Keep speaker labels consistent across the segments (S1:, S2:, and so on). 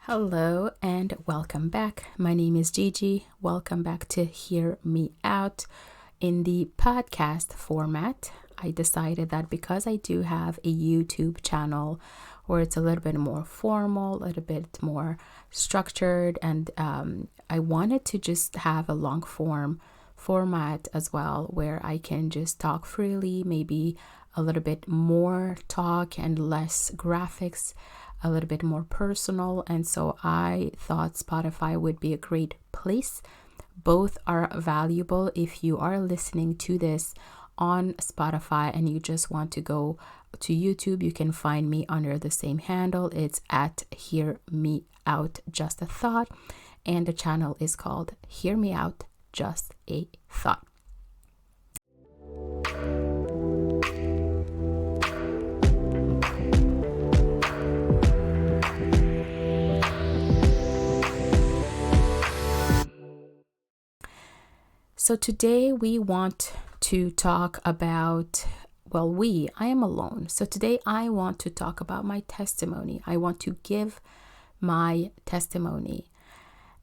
S1: Hello and welcome back. My name is Gigi. Welcome back to Hear Me Out. In the podcast format, I decided that because I do have a YouTube channel where it's a little bit more formal, a little bit more structured, and I wanted to just have a long form format as well where I can just talk freely, maybe a little bit more talk and less graphics, a little bit more personal. And so I thought Spotify would be a great place. Both are valuable. If you are listening to this on Spotify and you just want to go to YouTube, you can find me under the same handle. It's at Hear Me Out Just a Thought, and the channel is called Hear Me Out Just a Thought. So today we want to talk about, I am alone. So today I want to talk about my testimony. I want to give my testimony.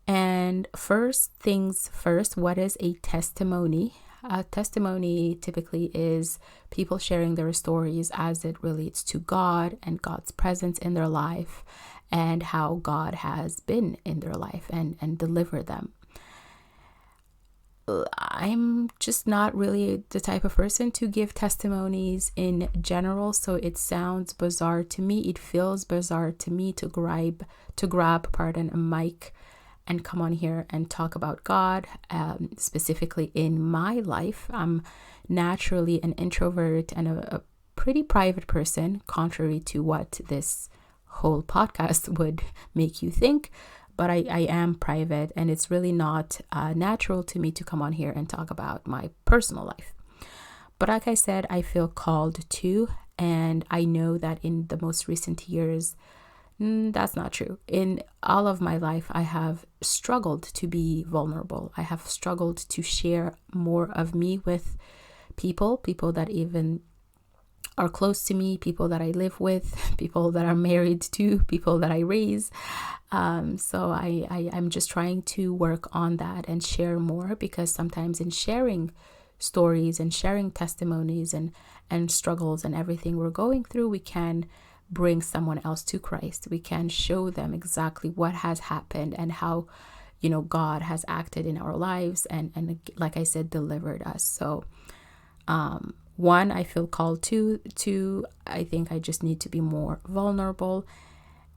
S1: And first things first, what is a testimony? A testimony typically is people sharing their stories as it relates to God and God's presence in their life and how God has been in their life and delivered them. I'm just not really the type of person to give testimonies in general, so it sounds bizarre to me. It feels bizarre to me to grab a mic and come on here and talk about God, specifically in my life. I'm naturally an introvert and a pretty private person, contrary to what this whole podcast would make you think. But I am private, and it's really not natural to me to come on here and talk about my personal life. But like I said, I feel called to, and I know that in the most recent years, that's not true. In all of my life, I have struggled to be vulnerable. I have struggled to share more of me with people that even are close to me, people that I live with, people that are married to, people that I raise. So I'm just trying to work on that and share more, because sometimes in sharing stories and sharing testimonies and struggles and everything we're going through, we can bring someone else to Christ. We can show them exactly what has happened and how, God has acted in our lives and like I said, delivered us. So, one, I feel called to. Two, I think I just need to be more vulnerable.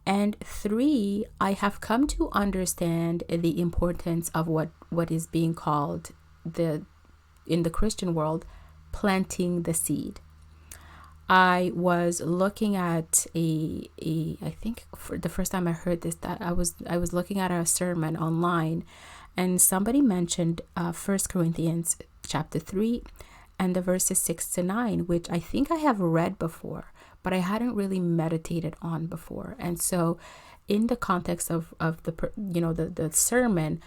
S1: And three, I have come to understand the importance of what is being called in the Christian world, planting the seed. I was looking at I think for the first time I heard this, that I was looking at a sermon online, and somebody mentioned 1 Corinthians chapter 3 and the verses 6-9, which I think I have read before, but I hadn't really meditated on before. And so in the context of the sermon,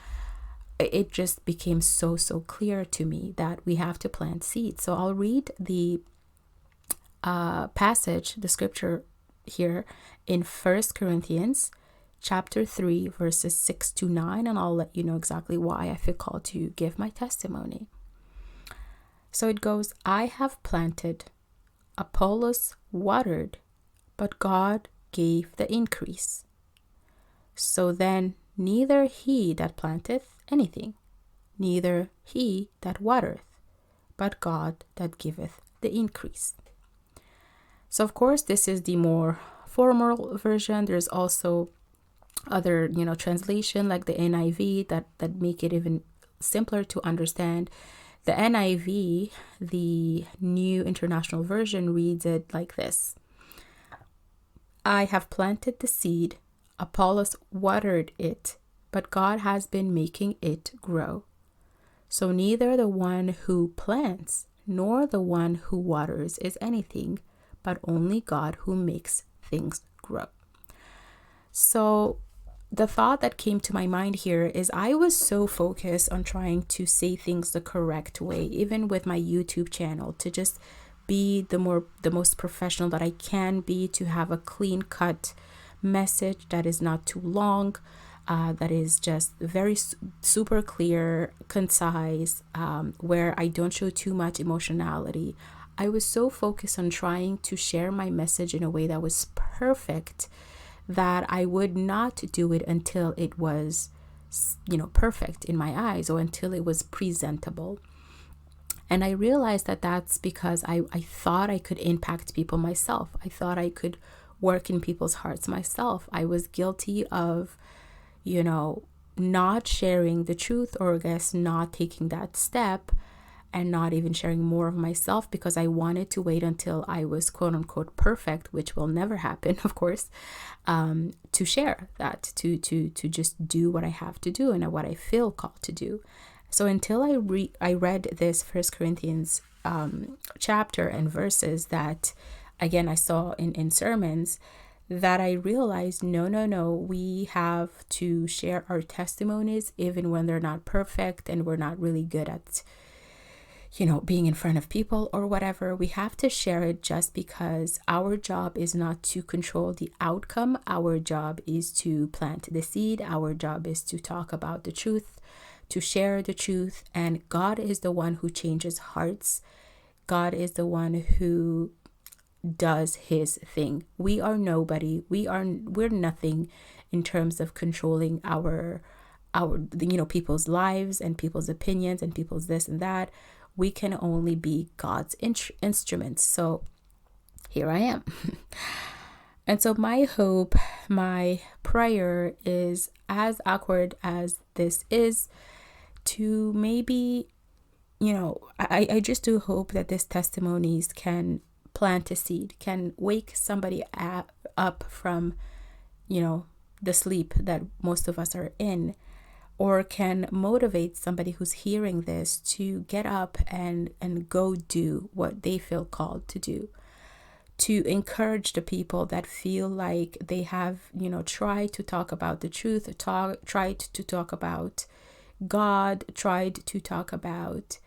S1: it just became so clear to me that we have to plant seeds. So I'll read the passage, the scripture here in 1 Corinthians chapter 3 verses 6-9, and I'll let you know exactly why I feel called to give my testimony. So it goes, I have planted, Apollos watered, but God gave the increase. So then neither he that planteth anything, neither he that watereth, but God that giveth the increase. So of course, this is the more formal version. There's also other, translation like the NIV that make it even simpler to understand. The NIV, the New International Version, reads it like this. I have planted the seed, Apollos watered it, but God has been making it grow. So neither the one who plants nor the one who waters is anything, but only God who makes things grow. So the thought that came to my mind here is I was so focused on trying to say things the correct way, even with my YouTube channel, to just be the most professional that I can be, to have a clean cut message that is not too long, that is just very super clear, concise, where I don't show too much emotionality. I was so focused on trying to share my message in a way that was perfect that I would not do it until it was, perfect in my eyes, or until it was presentable. And I realized that that's because I thought I could impact people myself. I thought I could work in people's hearts myself. I was guilty of, not sharing the truth, or I guess not taking that step and not even sharing more of myself, because I wanted to wait until I was quote unquote perfect, which will never happen, of course, to share that, to just do what I have to do and what I feel called to do. So until I read this First Corinthians chapter and verses that, again, I saw in sermons, that I realized, no, we have to share our testimonies even when they're not perfect and we're not really good at, being in front of people or whatever. We have to share it just because our job is not to control the outcome. Our job is to plant the seed. Our job is to talk about the truth, to share the truth. And God is the one who changes hearts. God is the one who does his thing. We are nobody. We're nothing in terms of controlling our people's lives and people's opinions and people's this and that. We can only be God's instruments. So here I am. And so my hope, my prayer is, as awkward as this is, to maybe, I just do hope that this testimonies can plant a seed, can wake somebody up from, the sleep that most of us are in, or can motivate somebody who's hearing this to get up and go do what they feel called to do, to encourage the people that feel like they have, tried to talk about the truth, tried to talk about God, tried to talk about,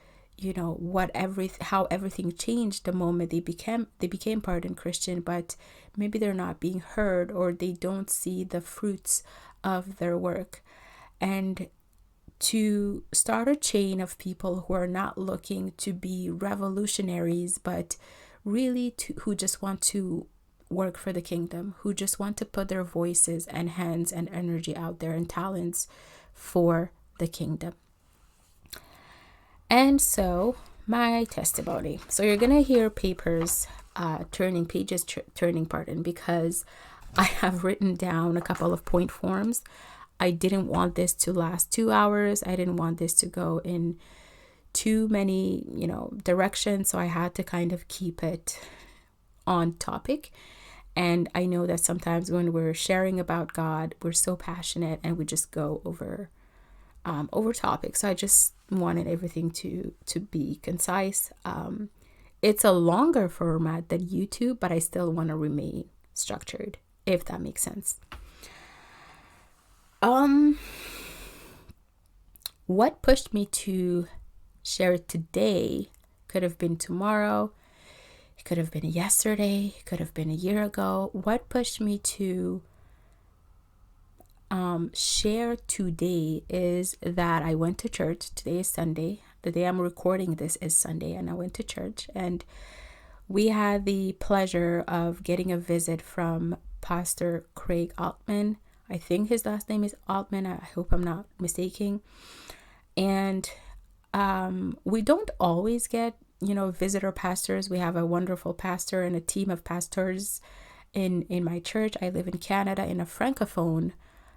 S1: how everything changed the moment they became pardoned Christian, but maybe they're not being heard, or they don't see the fruits of their work. And to start a chain of people who are not looking to be revolutionaries, but really who just want to work for the kingdom, who just want to put their voices and hands and energy out there and talents for the kingdom. And so my testimony. So you're going to hear pages turning, because I have written down a couple of point forms. I didn't want this to last 2 hours. I didn't want this to go in too many, directions. So I had to kind of keep it on topic. And I know that sometimes when we're sharing about God, we're so passionate and we just go over topic. So I just wanted everything to be concise. It's a longer format than YouTube, but I still want to remain structured, if that makes sense. What pushed me to share it today could have been tomorrow, it could have been yesterday, it could have been a year ago. What pushed me to share today is that I went to church. Today is Sunday. The day I'm recording this is Sunday, and I went to church, and we had the pleasure of getting a visit from Pastor Craig Altman. I think his last name is Altman. I hope I'm not mistaken. And we don't always get, visitor pastors. We have a wonderful pastor and a team of pastors in my church. I live in Canada, in a francophone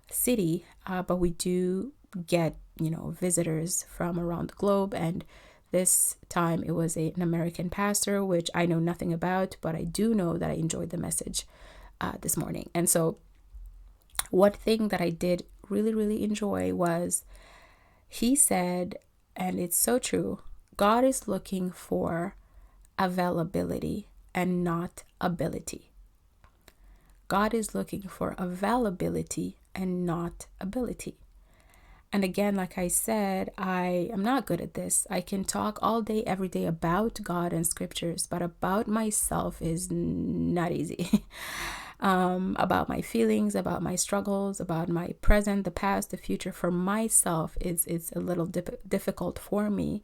S1: city, but we do get, visitors from around the globe. And this time it was an American pastor, which I know nothing about, but I do know that I enjoyed the message this morning. And so one thing that I did really, really enjoy was he said, and it's so true, God is looking for availability and not ability. God is looking for availability and not ability. And again, like I said, I am not good at this. I can talk all day, every day about God and scriptures, but about myself is not easy. about my feelings, about my struggles, about my present, the past, the future for myself is a little difficult for me.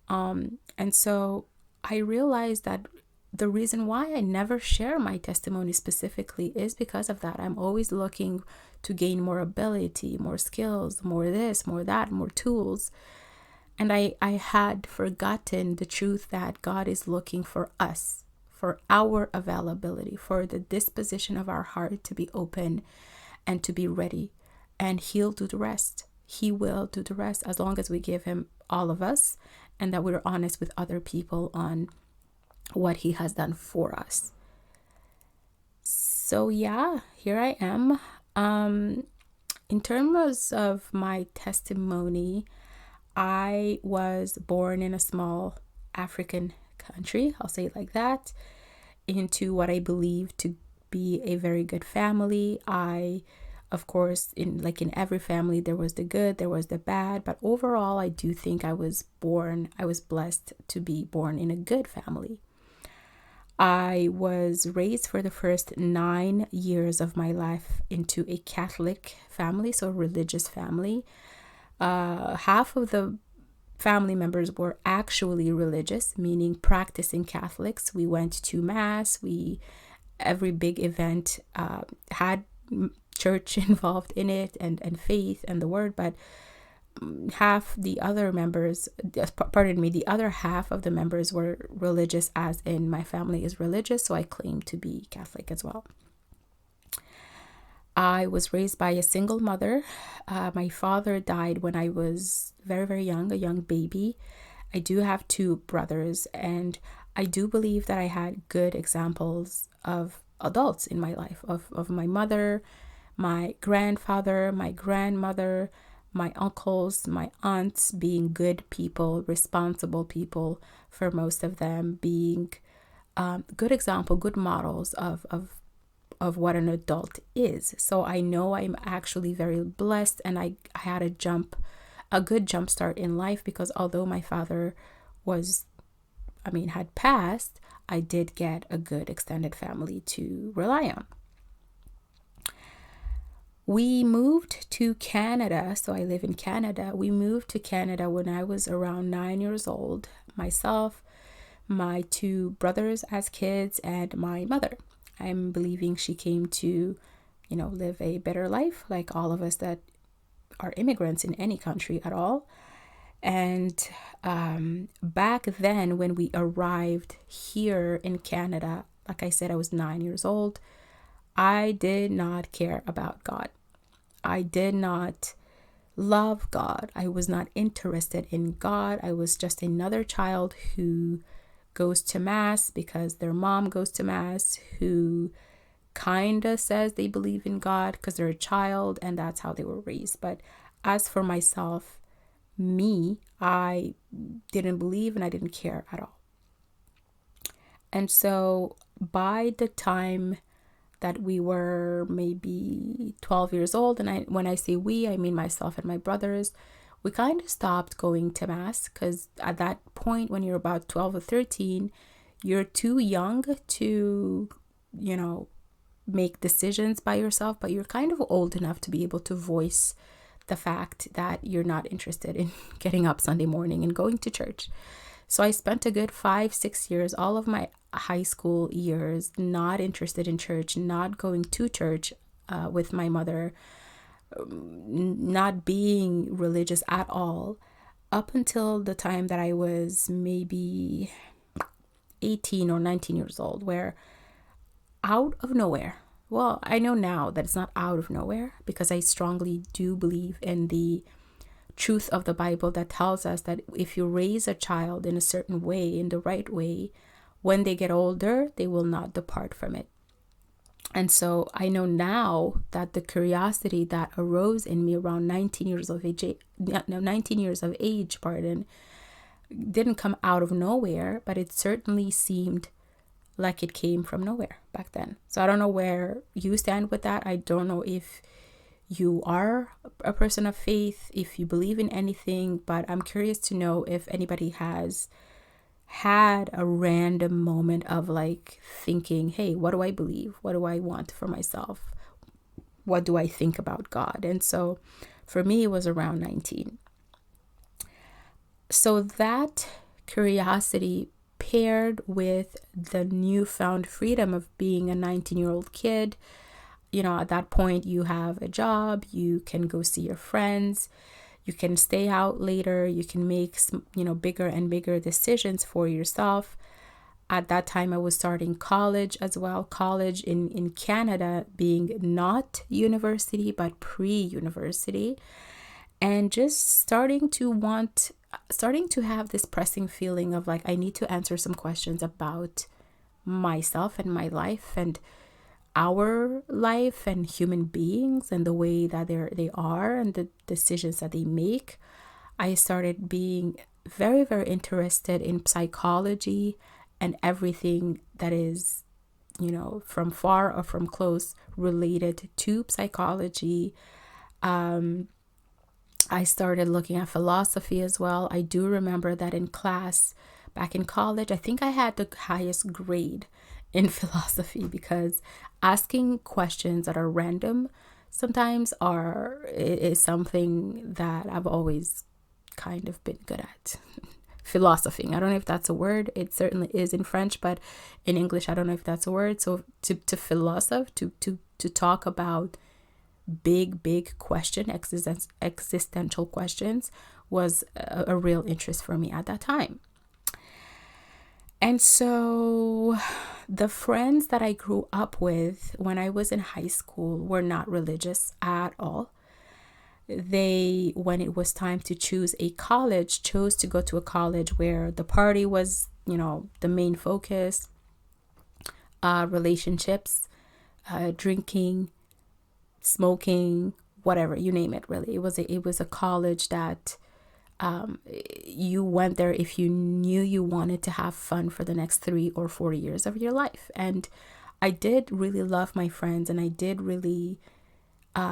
S1: And so I realized that the reason why I never share my testimony specifically is because of that. I'm always looking to gain more ability, more skills, more this, more that, more tools. And I had forgotten the truth that God is looking for us, for our availability, for the disposition of our heart to be open and to be ready. And He'll do the rest. He will do the rest as long as we give Him all of us and that we're honest with other people on what He has done for us. So yeah, here I am. In terms of my testimony, I was born in a small African country, I'll say it like that, into what I believe to be a very good family. Of course, in every family, there was the good, there was the bad, but overall, I do think I was blessed to be born in a good family. I was raised for the first 9 years of my life into a Catholic family, so a religious family. Half of the family members were actually religious, meaning practicing Catholics. We went to Mass. Every big event had church involved in it and faith and the word, but the other half of the members were religious, as in my family is religious, so I claim to be Catholic as well. I was raised by a single mother. My father died when I was very, very young, a young baby. I do have 2 brothers, and I do believe that I had good examples of adults in my life, of my mother, my grandfather, my grandmother, my uncles, my aunts being good people, responsible people, for most of them being good example, good models of what an adult is. So I know I'm actually very blessed, and I had a good jump start in life, because although my father had passed, I did get a good extended family to rely on. We moved to Canada, so I live in Canada. We moved to Canada when I was around 9 years old. Myself, my 2 brothers as kids, and my mother. I'm believing she came to, live a better life, like all of us that are immigrants in any country at all. And back then, when we arrived here in Canada, like I said, I was 9 years old. I did not care about God. I did not love God. I was not interested in God. I was just another child who goes to Mass because their mom goes to Mass, who kind of says they believe in God because they're a child, and that's how they were raised. But as for myself, I didn't believe and I didn't care at all. And so by the time that we were maybe 12 years old, and when I say we, I mean myself and my brothers, we kind of stopped going to Mass, because at that point, when you're about 12 or 13, you're too young to, make decisions by yourself, but you're kind of old enough to be able to voice the fact that you're not interested in getting up Sunday morning and going to church. So I spent a good 5-6 years, all of my high school years, not interested in church, not going to church with my mother, not being religious at all, up until the time that I was maybe 18 or 19 years old, where out of nowhere, well, I know now that it's not out of nowhere, because I strongly do believe in the truth of the Bible that tells us that if you raise a child in a certain way, in the right way, when they get older, they will not depart from it. And so I know now that the curiosity that arose in me around 19 years of age, didn't come out of nowhere, but it certainly seemed like it came from nowhere back then. So I don't know where you stand with that. I don't know if you are a person of faith, if you believe in anything, but I'm curious to know if anybody has had a random moment of like thinking, hey, what do I believe? What do I want for myself? What do I think about God? And so for me, it was around 19. So that curiosity paired with the newfound freedom of being a 19-year-old kid, at that point you have a job, you can go see your friends, you can stay out later, you can make bigger and bigger decisions for yourself. At that time I was starting college as well, college in Canada being not university but pre-university, and just starting to have this pressing feeling of like, I need to answer some questions about myself and my life and our life and human beings and the way that they are and the decisions that they make. I started being very, very interested in psychology and everything that is, from far or from close related to psychology. I started looking at philosophy as well. I do remember that in class back in college, I think I had the highest grade in philosophy because asking questions that are random sometimes is something that I've always kind of been good at. Philosophing. I don't know if that's a word. It certainly is in French, but in English, I don't know if that's a word. So to philosoph, to talk about big question, existential questions, was a real interest for me at that time. And so the friends that I grew up with when I was in high school were not religious at all. They, when it was time to choose a college, chose to go to a college where the party was, the main focus, relationships, drinking, smoking, whatever, you name it, really. It was a college that you went there if you knew you wanted to have fun for the next 3 or 4 years of your life. And I did really love my friends, and I did really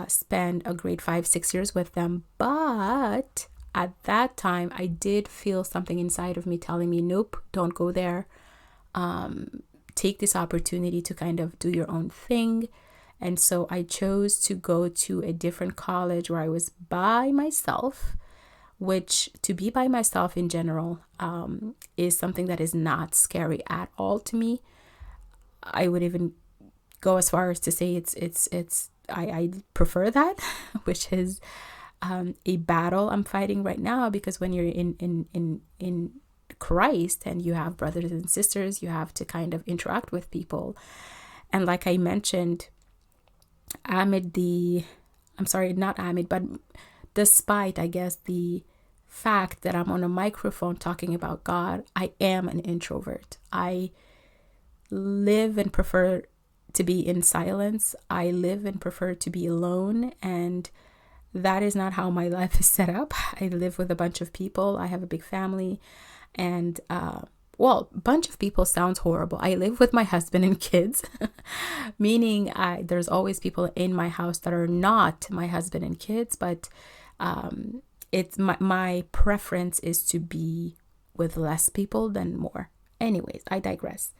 S1: spend a great 5-6 years with them. But at that time, I did feel something inside of me telling me, nope, don't go there. Take this opportunity to kind of do your own thing. And so I chose to go to a different college where I was by myself, which, to be by myself in general, is something that is not scary at all to me. I would even go as far as to say I prefer that, which is a battle I'm fighting right now, because when you're in Christ and you have brothers and sisters, you have to kind of interact with people. And like I mentioned, despite, I guess, the fact that I'm on a microphone talking about God, I am an introvert. I live and prefer to be in silence. I live and prefer to be alone, and that is not how my life is set up. I live with a bunch of people. I have a big family, and bunch of people sounds horrible. I live with my husband and kids, meaning there's always people in my house that are not my husband and kids, but it's my preference is to be with less people than more. Anyways, I digress.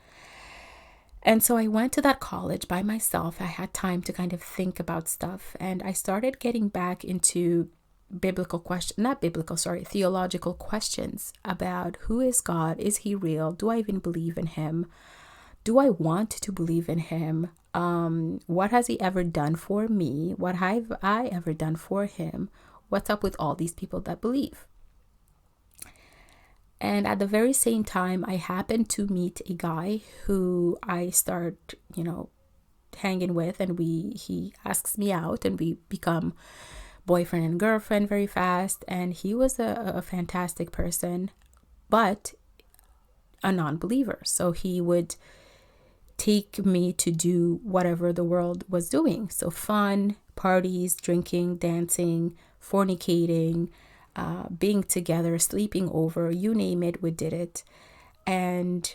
S1: And so I went to that college by myself. I had time to kind of think about stuff, and I started getting back into theological questions about who is God? Is he real? Do I even believe in him? Do I want to believe in him? What has he ever done for me? What have I ever done for him? What's up with all these people that believe? And at the very same time, I happened to meet a guy who I start, hanging with, and he asks me out, and we become boyfriend and girlfriend very fast. And he was a fantastic person, but a non-believer. So he would take me to do whatever the world was doing. So fun, parties, drinking, dancing, fornicating, being together, sleeping over, you name it, we did it. And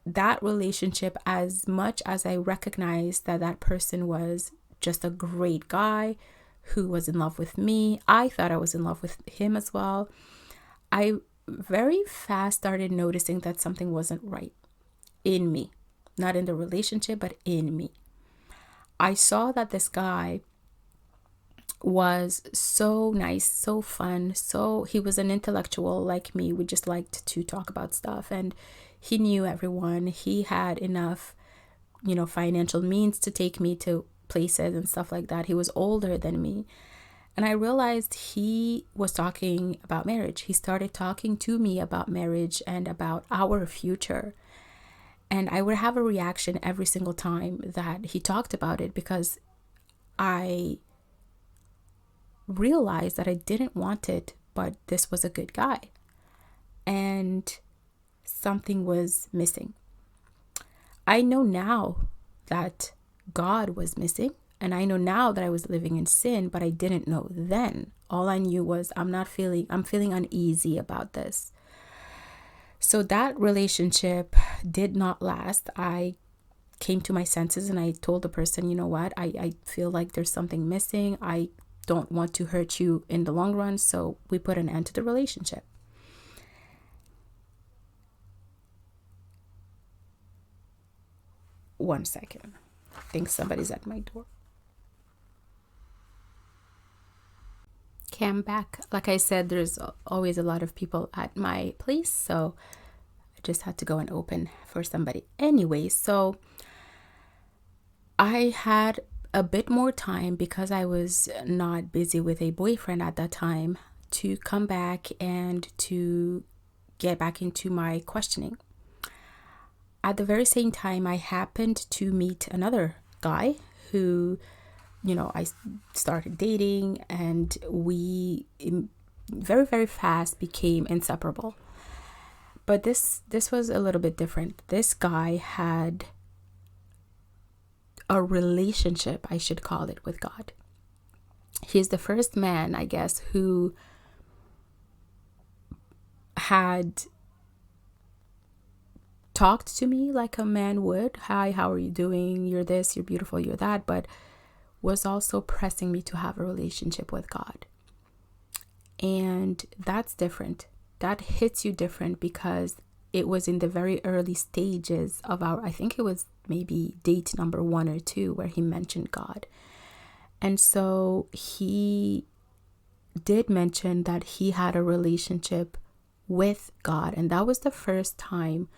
S1: that relationship, as much as I recognized that person was just a great guy who was in love with me, I thought I was in love with him as well. I very fast started noticing that something wasn't right in me, not in the relationship, but in me. I saw that this guy was so nice, so fun, so he was an intellectual like me. We just liked to talk about stuff, and he knew everyone. He had enough, financial means to take me to places and stuff like that. He was older than me. And I realized he was talking about marriage. He started talking to me about marriage and about our future. And I would have a reaction every single time that he talked about it, because I realized that I didn't want it, but this was a good guy. And something was missing. I know now that God was missing. And I know now that I was living in sin, but I didn't know then. All I knew was I'm feeling uneasy about this. So that relationship did not last. I came to my senses and I told the person, you know what, I feel like there's something missing. I don't want to hurt you in the long run. So we put an end to the relationship. One second. I think somebody's at my door. Okay, I'm back. Like I said, there's always a lot of people at my place, so I just had to go and open for somebody. Anyway, so I had a bit more time, because I was not busy with a boyfriend at that time, to come back and to get back into my questioning. At the very same time, I happened to meet another guy who, I started dating, and we very, very fast became inseparable. But this was a little bit different. This guy had a relationship, I should call it, with God. He's the first man, I guess, who had talked to me like a man would. Hi, how are you doing? You're this, you're beautiful, you're that. But was also pressing me to have a relationship with God. And that's different. That hits you different, because it was in the very early stages of I think it was maybe date number 1 or 2 where he mentioned God. And so he did mention that he had a relationship with God. And that was the first time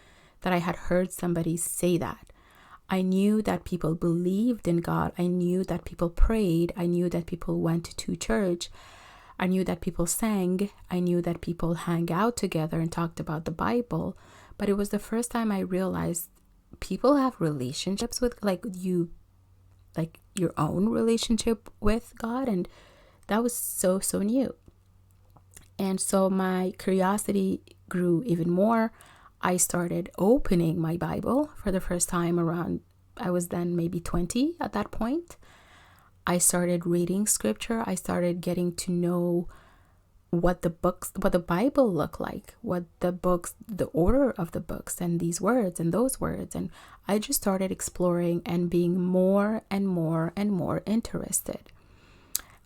S1: that I had heard somebody say that. I knew that people believed in God. I knew that people prayed. I knew that people went to church. I knew that people sang. I knew that people hang out together and talked about the Bible. But it was the first time I realized people have relationships with, like your own relationship with God. And that was so new. And so my curiosity grew even more. I started opening my Bible for the first time around, I was then maybe 20 at that point. I started reading scripture. I started getting to know what the Bible looked like, the order of the books, and these words and those words. And I just started exploring and being more and more and more interested.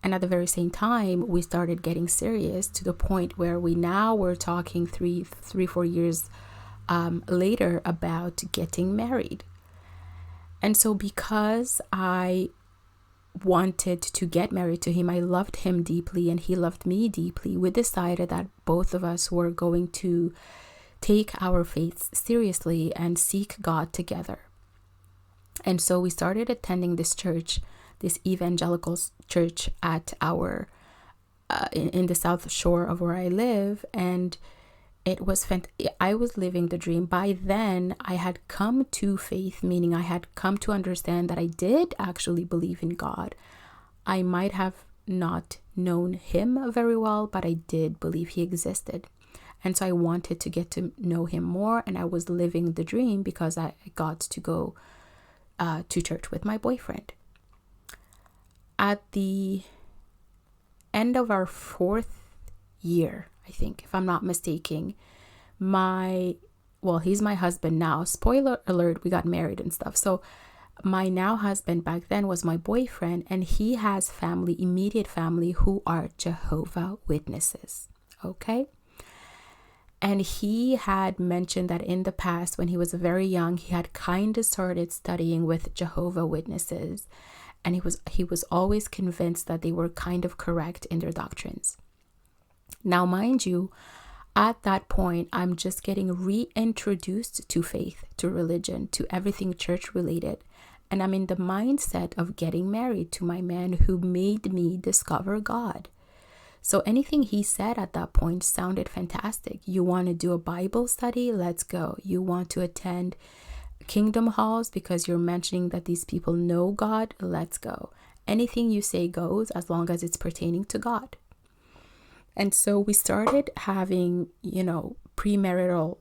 S1: And at the very same time, we started getting serious, to the point where we now were talking 4 years later about getting married. And so because I wanted to get married to him, I loved him deeply and he loved me deeply, we decided that both of us were going to take our faiths seriously and seek God together. And so we started attending this church, this evangelical church at our in the South Shore of where I live. And it was I was living the dream. By then, I had come to faith, meaning I had come to understand that I did actually believe in God. I might have not known him very well, but I did believe he existed. And so I wanted to get to know him more, and I was living the dream because I got to go to church with my boyfriend. At the end of our 4th year, I think, if I'm not mistaken, he's my husband now. Spoiler alert, we got married and stuff. So my now husband back then was my boyfriend, and he has family, immediate family, who are Jehovah Witnesses. Okay? And he had mentioned that in the past, when he was very young, he had kind of started studying with Jehovah Witnesses. And he was always convinced that they were kind of correct in their doctrines. Now, mind you, at that point, I'm just getting reintroduced to faith, to religion, to everything church related. And I'm in the mindset of getting married to my man who made me discover God. So anything he said at that point sounded fantastic. You want to do a Bible study? Let's go. You want to attend kingdom halls because you're mentioning that these people know God? Let's go. Anything you say goes as long as it's pertaining to God. And so we started having, premarital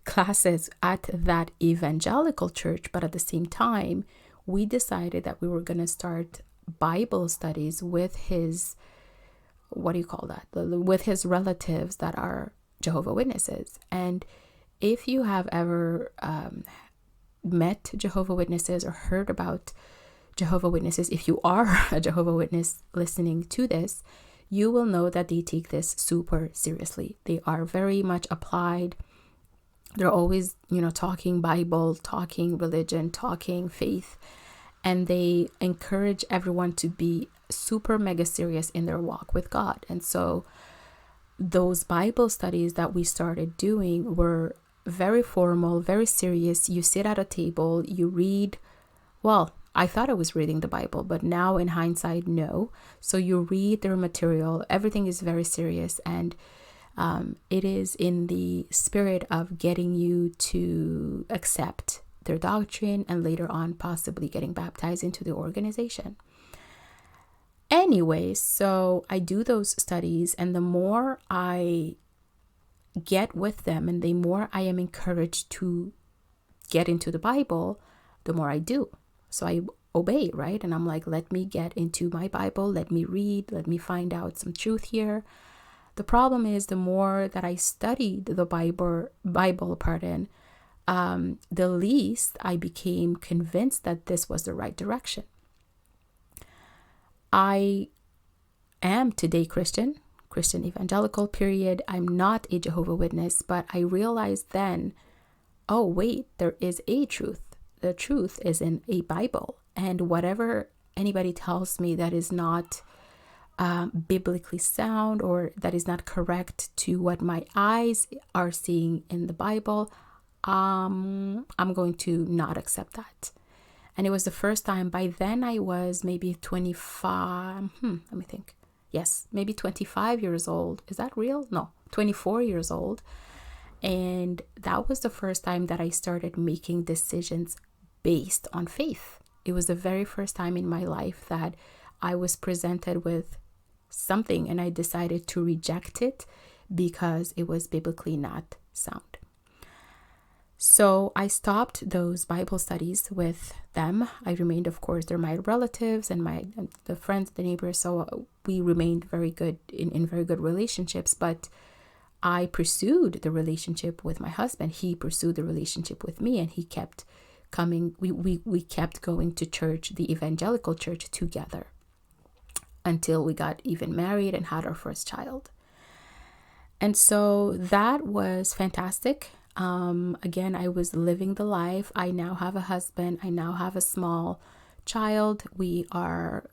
S1: classes at that evangelical church. But at the same time, we decided that we were going to start Bible studies with his, with his relatives that are Jehovah Witnesses. And if you have ever met Jehovah Witnesses or heard about Jehovah Witnesses, if you are a Jehovah Witness listening to this, you will know that they take this super seriously. They are very much applied. They're always, talking Bible, talking religion, talking faith, and they encourage everyone to be super mega serious in their walk with God. And so those Bible studies that we started doing were very formal, very serious. You sit at a table, you read, I thought I was reading the Bible, but now in hindsight, no. So you read their material. Everything is very serious, and it is in the spirit of getting you to accept their doctrine and later on possibly getting baptized into the organization. Anyway, so I do those studies, and the more I get with them and the more I am encouraged to get into the Bible, the more I do. So I obey, right? And I'm like, let me get into my Bible, let me read, let me find out some truth here. The problem is the more that I studied the Bible, the least I became convinced that this was the right direction. I am today Christian evangelical, period. I'm not a Jehovah Witness, but I realized then, oh wait, there is a truth. The truth is in a Bible, and whatever anybody tells me that is not biblically sound or that is not correct to what my eyes are seeing in the Bible, I'm going to not accept that. And it was the first time. By then I was maybe 25. Let me think. Yes, maybe 25 years old. Is that real? No, 24 years old. And that was the first time that I started making decisions based on faith. It was the very first time in my life that I was presented with something and I decided to reject it because it was biblically not sound. So I stopped those Bible studies with them. I remained, of course, they're my relatives and the friends, the neighbors. So we remained very good in very good relationships. But I pursued the relationship with my husband. He pursued the relationship with me, and he kept coming. We kept going to church, the evangelical church, together until we got even married and had our first child. And so that was fantastic. Again, I was living the life. I now have a husband. I now have a small child. We are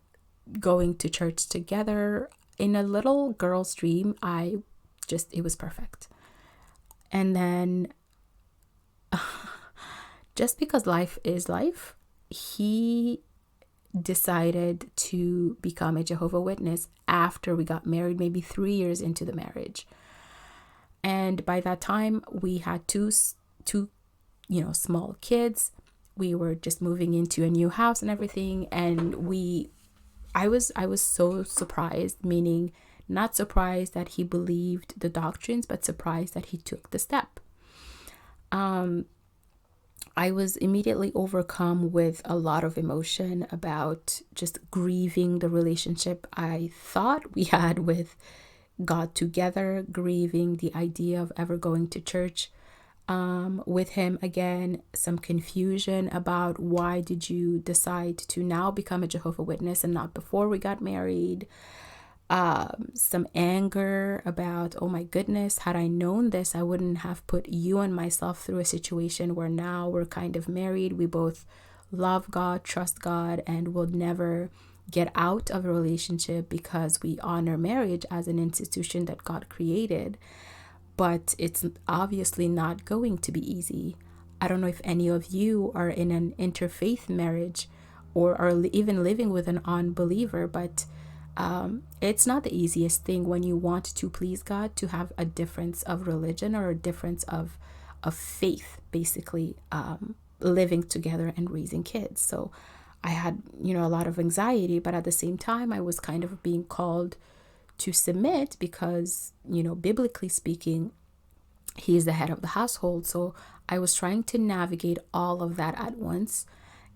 S1: going to church together. In a little girl's dream, it was perfect. And then just because life is life, he decided to become a Jehovah Witness after we got married, maybe 3 years into the marriage. And by that time, we had two small kids. We were just moving into a new house and everything. And I was so surprised, meaning not surprised that he believed the doctrines, but surprised that he took the step. I was immediately overcome with a lot of emotion about just grieving the relationship I thought we had with God together, grieving the idea of ever going to church with him again, some confusion about why did you decide to now become a Jehovah Witness and not before we got married. some anger about, oh my goodness, had I known this, I wouldn't have put you and myself through a situation where now we're kind of married. We both love God, trust God, and will never get out of a relationship because we honor marriage as an institution that God created. But it's obviously not going to be easy. I don't know if any of you are in an interfaith marriage or are even living with an unbeliever, but it's not the easiest thing when you want to please God to have a difference of religion or a difference of faith, basically, living together and raising kids. So I had, a lot of anxiety, but at the same time, I was kind of being called to submit because, biblically speaking, he is the head of the household. So I was trying to navigate all of that at once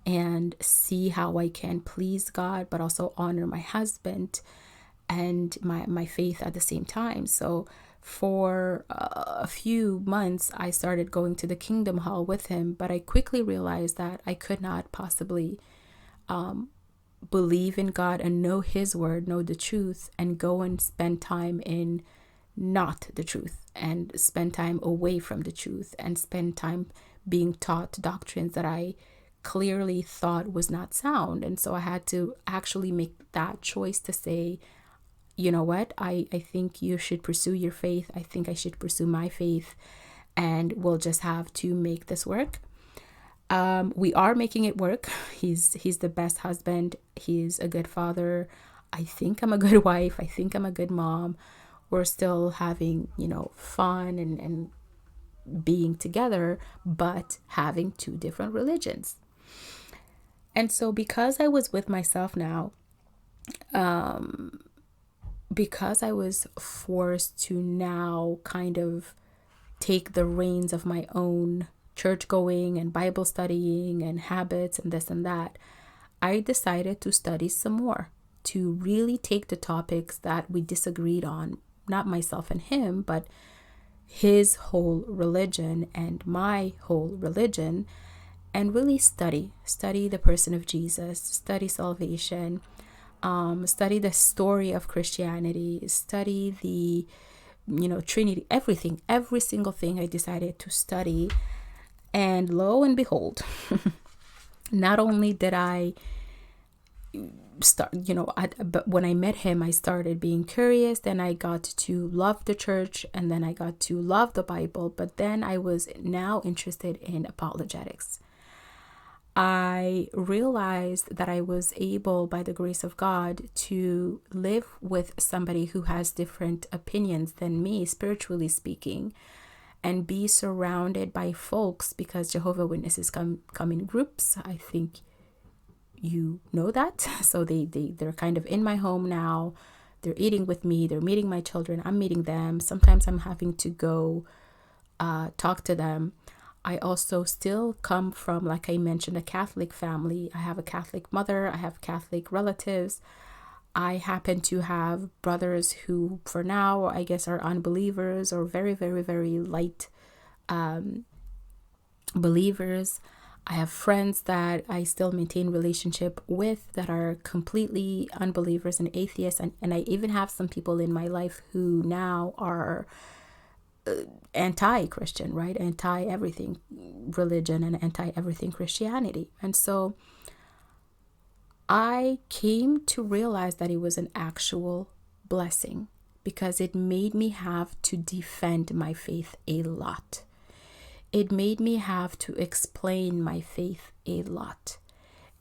S1: and see how I can please God, but also honor my husband and my faith at the same time. So for a few months, I started going to the Kingdom Hall with him, but I quickly realized that I could not possibly believe in God and know his word, know the truth, and go and spend time in not the truth and spend time away from the truth and spend time being taught doctrines that I clearly thought was not sound. And so I had to actually make that choice to say, you know what, I think you should pursue your faith. I think I should pursue my faith, and we'll just have to make this work. We are making it work. He's the best husband. He's a good father. I think I'm a good wife. I think I'm a good mom. We're still having, fun and being together, but having two different religions. And so because I was with myself now, because I was forced to now kind of take the reins of my own church going and Bible studying and habits and this and that, I decided to study some more, to really take the topics that we disagreed on, not myself and him, but his whole religion and my whole religion, and really study the person of Jesus, study salvation, study the story of Christianity, study the, Trinity, everything, every single thing I decided to study. And lo and behold, not only did I start, but when I met him, I started being curious. Then I got to love the church, and then I got to love the Bible. But then I was now interested in apologetics. I realized that I was able, by the grace of God, to live with somebody who has different opinions than me, spiritually speaking, and be surrounded by folks, because Jehovah Witnesses come in groups. I think you know that. So they're kind of in my home now. They're eating with me. They're meeting my children. I'm meeting them. Sometimes I'm having to go talk to them. I also still come from, like I mentioned, a Catholic family. I have a Catholic mother. I have Catholic relatives. I happen to have brothers who, for now, I guess are unbelievers or very, very, very light believers. I have friends that I still maintain relationship with that are completely unbelievers and atheists. And I even have some people in my life who now are anti-Christian, right? Anti-everything religion and anti-everything Christianity. And so I came to realize that it was an actual blessing, because it made me have to defend my faith a lot. It made me have to explain my faith a lot.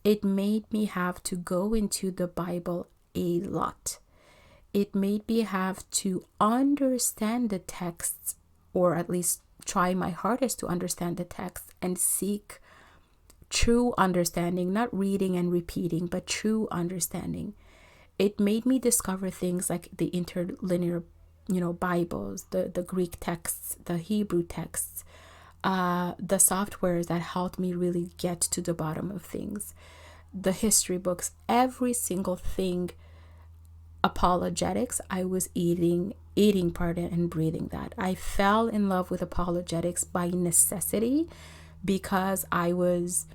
S1: It made me have to go into the Bible a lot. It made me have to understand the texts, or at least try my hardest to understand the text and seek true understanding, not reading and repeating, but true understanding. It made me discover things like the interlinear, Bibles, the Greek texts, the Hebrew texts, the softwares that helped me really get to the bottom of things, the history books, every single thing. Apologetics, I was eating part of it and breathing that. I fell in love with apologetics by necessity, because I was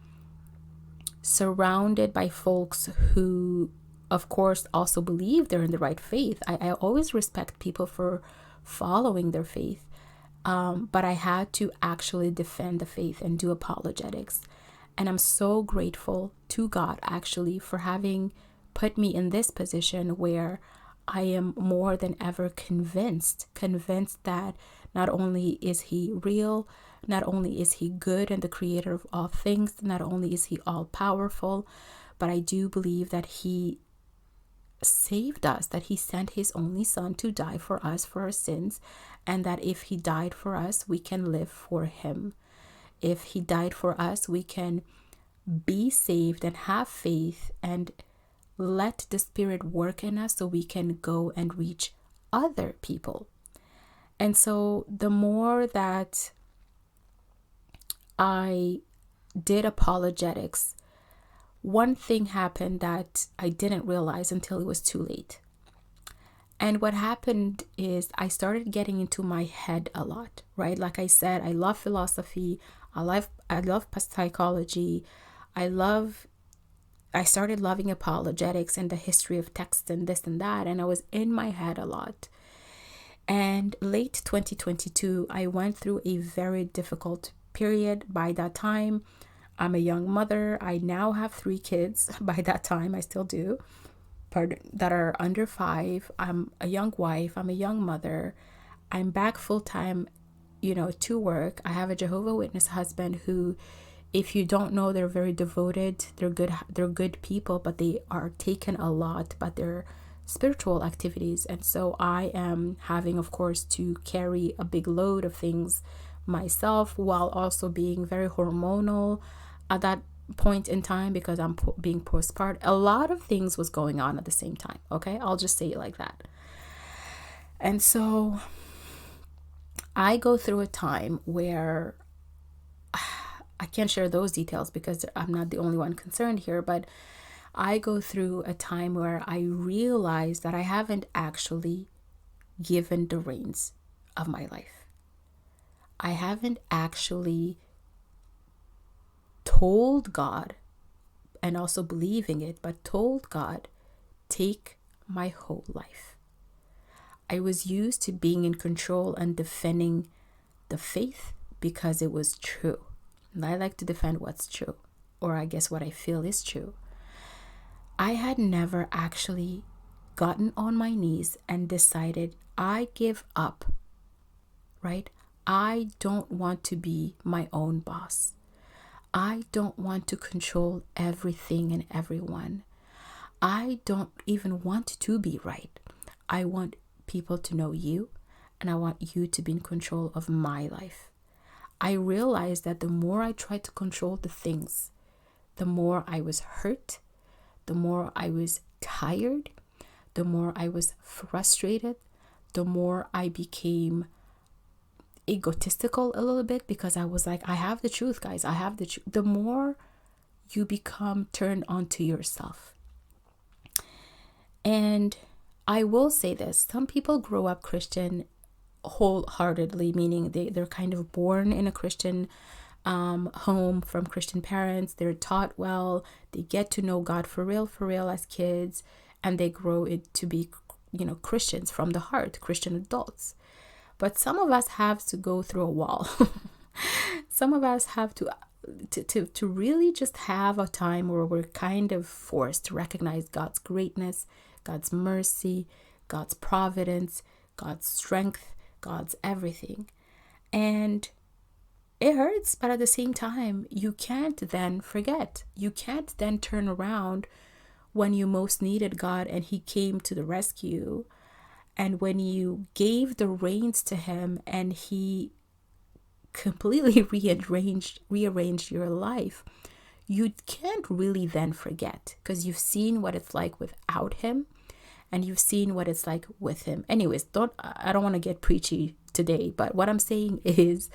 S1: surrounded by folks who of course, also believe they're in the right faith. I always respect people for following their faith. But I had to actually defend the faith and do apologetics. And I'm so grateful to God actually for having put me in this position where I am more than ever convinced that not only is he real, not only is he good and the creator of all things, not only is he all powerful, but I do believe that he saved us, that he sent his only son to die for us, for our sins, and that if he died for us, we can live for him. If he died for us, we can be saved and have faith and let the Spirit work in us so we can go and reach other people. And so the more that I did apologetics, one thing happened that I didn't realize until it was too late. And what happened is I started getting into my head a lot, right? Like I said, I love philosophy. I love psychology. I started loving apologetics and the history of text and this and that. And I was in my head a lot. And late 2022, I went through a very difficult period. By that time, I'm a young mother. I now have 3 kids. By that time, I still do, that are under 5. I'm a young wife. I'm a young mother. I'm back full time, to work. I have a Jehovah Witness husband who, if you don't know, they're very devoted. They're good people, but they are taken a lot by their spiritual activities. And so I am having, of course, to carry a big load of things myself, while also being very hormonal at that point in time because I'm being postpartum. A lot of things was going on at the same time. Okay, I'll just say it like that. And so I go through a time where I can't share those details because I'm not the only one concerned here, but I go through a time where I realize that I haven't actually given the reins of my life. I haven't actually told God, and also believing it, but told God, take my whole life. I was used to being in control and defending the faith because it was true. And I like to defend what's true, or I guess what I feel is true. I had never actually gotten on my knees and decided I give up, right? I don't want to be my own boss. I don't want to control everything and everyone. I don't even want to be right. I want people to know you, and I want you to be in control of my life. I realized that the more I tried to control the things, the more I was hurt, the more I was tired, the more I was frustrated, the more I became egotistical a little bit because I was like, I have the truth, guys. I have the truth. The more you become turned onto yourself. And I will say this, some people grow up Christian wholeheartedly, meaning they're kind of born in a Christian home from Christian parents. They're taught well. They get to know God for real as kids, and they grow it to be, Christians from the heart, Christian adults. But some of us have to go through a wall. Some of us have to really just have a time where we're kind of forced to recognize God's greatness, God's mercy, God's providence, God's strength, God's everything. And it hurts, but at the same time, you can't then forget. You can't then turn around when you most needed God and he came to the rescue. And when you gave the reins to him and he completely rearranged your life, you can't really then forget because you've seen what it's like without him and you've seen what it's like with him. Anyways, I don't want to get preachy today, but what I'm saying is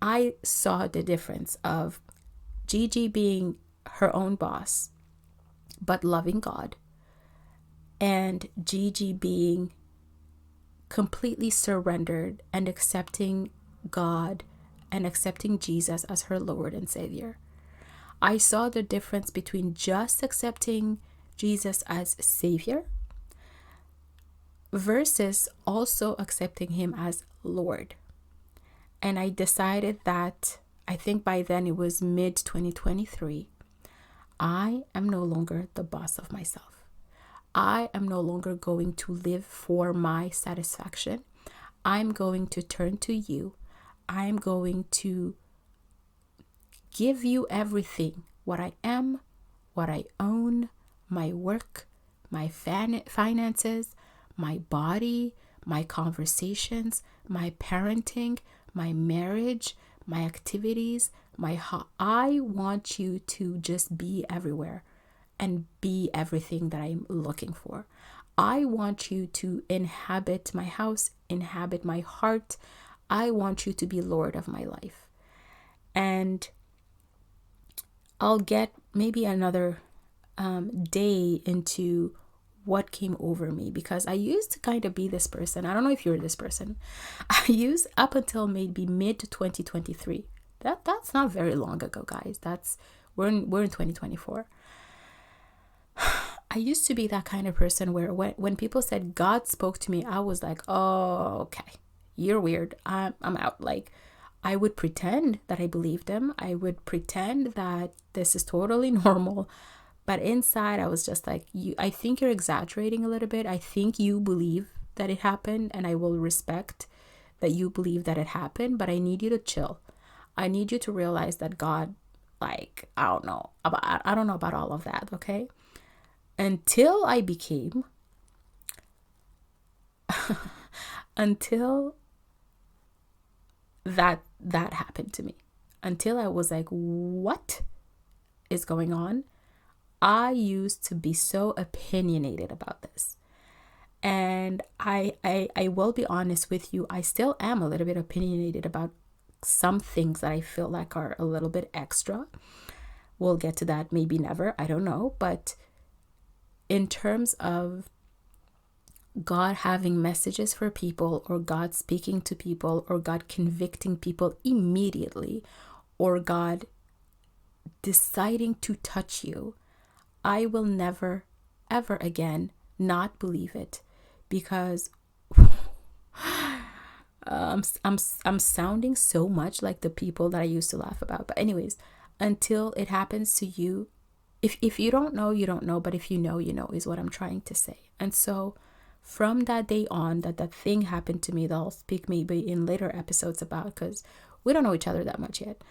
S1: I saw the difference of Gigi being her own boss, but loving God, and Gigi being completely surrendered and accepting God and accepting Jesus as her Lord and Savior. I saw the difference between just accepting Jesus as Savior versus also accepting him as Lord. And I decided that, I think by then it was mid 2023, I am no longer the boss of myself. I am no longer going to live for my satisfaction. I'm going to turn to you. I'm going to give you everything, what I am, what I own, my work, my finances, my body, my conversations, my parenting, my marriage, my activities, I want you to just be everywhere and be everything that I'm looking for. I want you to inhabit my house, inhabit my heart. I want you to be Lord of my life. And I'll get maybe another day into what came over me, because I used to kind of be this person. I don't know if you're this person. I used up until maybe mid 2023. That's not very long ago, guys. We're in 2024. I used to be that kind of person where when people said God spoke to me, I was like, oh, okay, you're weird. I'm out. Like, I would pretend that I believed him. I would pretend that this is totally normal. But inside, I was just like, I think you're exaggerating a little bit. I think you believe that it happened, and I will respect that you believe that it happened, but I need you to chill. I need you to realize that God, like, I don't know about all of that, okay? Until I became, until that happened to me, until I was like, what is going on? I used to be so opinionated about this. And I will be honest with you, I still am a little bit opinionated about some things that I feel like are a little bit extra. We'll get to that, maybe never, I don't know. But in terms of God having messages for people, or God speaking to people, or God convicting people immediately, or God deciding to touch you, I will never, ever again not believe it, because I'm sounding so much like the people that I used to laugh about. But anyways, until it happens to you, if you don't know, you don't know. But if you know, you know, is what I'm trying to say. And so from that day on, that thing happened to me, that I'll speak maybe in later episodes about, because we don't know each other that much yet.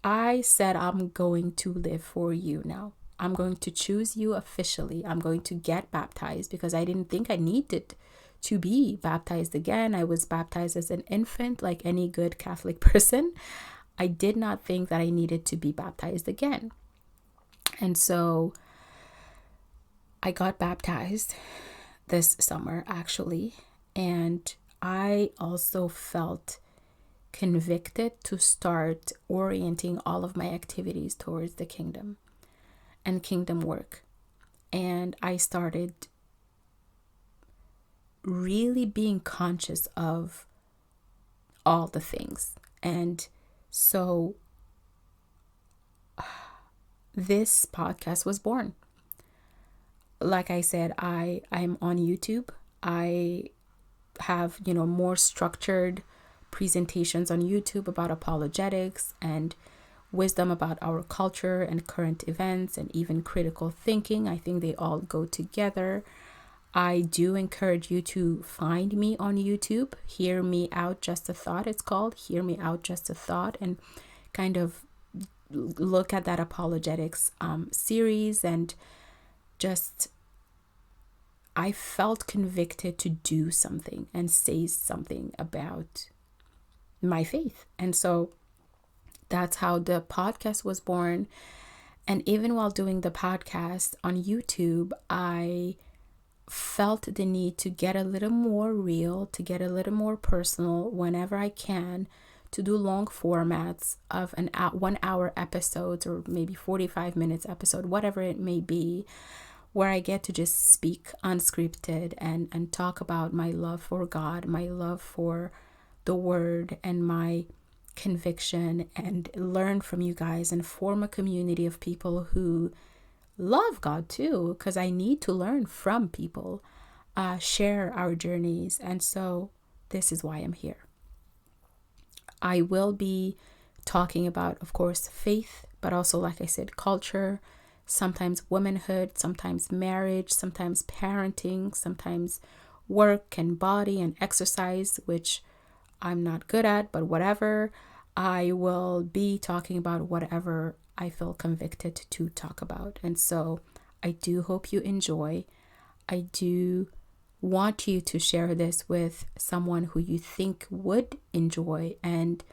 S1: I said, I'm going to live for you now. I'm going to choose you officially. I'm going to get baptized, because I didn't think I needed to be baptized again. I was baptized as an infant, like any good Catholic person. I did not think that I needed to be baptized again. And so I got baptized this summer, actually. And I also felt convicted to start orienting all of my activities towards the kingdom and kingdom work. And I started really being conscious of all the things. And so this podcast was born. Like I said, I'm on YouTube. I have, more structured presentations on YouTube about apologetics and wisdom about our culture and current events, and even critical thinking. I think they all go together. I do encourage you to find me on YouTube. Hear Me Out Just a Thought, it's called. Hear Me Out Just a Thought, and kind of look at that apologetics series. And just, I felt convicted to do something and say something about my faith. And so that's how the podcast was born. And even while doing the podcast on YouTube, I felt the need to get a little more real, to get a little more personal whenever I can, to do long formats of 1 hour episodes, or maybe 45 minutes episode, whatever it may be, where I get to just speak unscripted and talk about my love for God, my love for the word, and my conviction, and learn from you guys and form a community of people who love God too, because I need to learn from people, share our journeys. And so this is why I'm here. I will be talking about, of course, faith, but also, like I said, culture, sometimes womanhood, sometimes marriage, sometimes parenting, sometimes work and body and exercise, which I'm not good at, but whatever. I will be talking about whatever I feel convicted to talk about. And so I do hope you enjoy. I do want you to share this with someone who you think would enjoy. And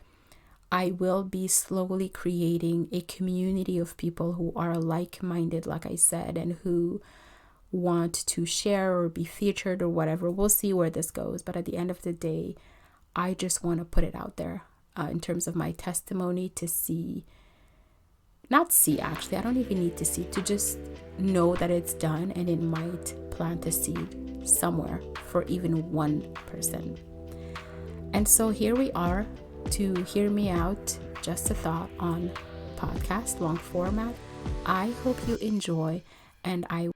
S1: I will be slowly creating a community of people who are like-minded, like I said, and who want to share or be featured or whatever. We'll see where this goes. But at the end of the day, I just want to put it out there in terms of my testimony to see, not see actually, I don't even need to see, to just know that it's done, and it might plant a seed somewhere for even one person. And so here we are to hear me out, just a thought on podcast, long format. I hope you enjoy, and I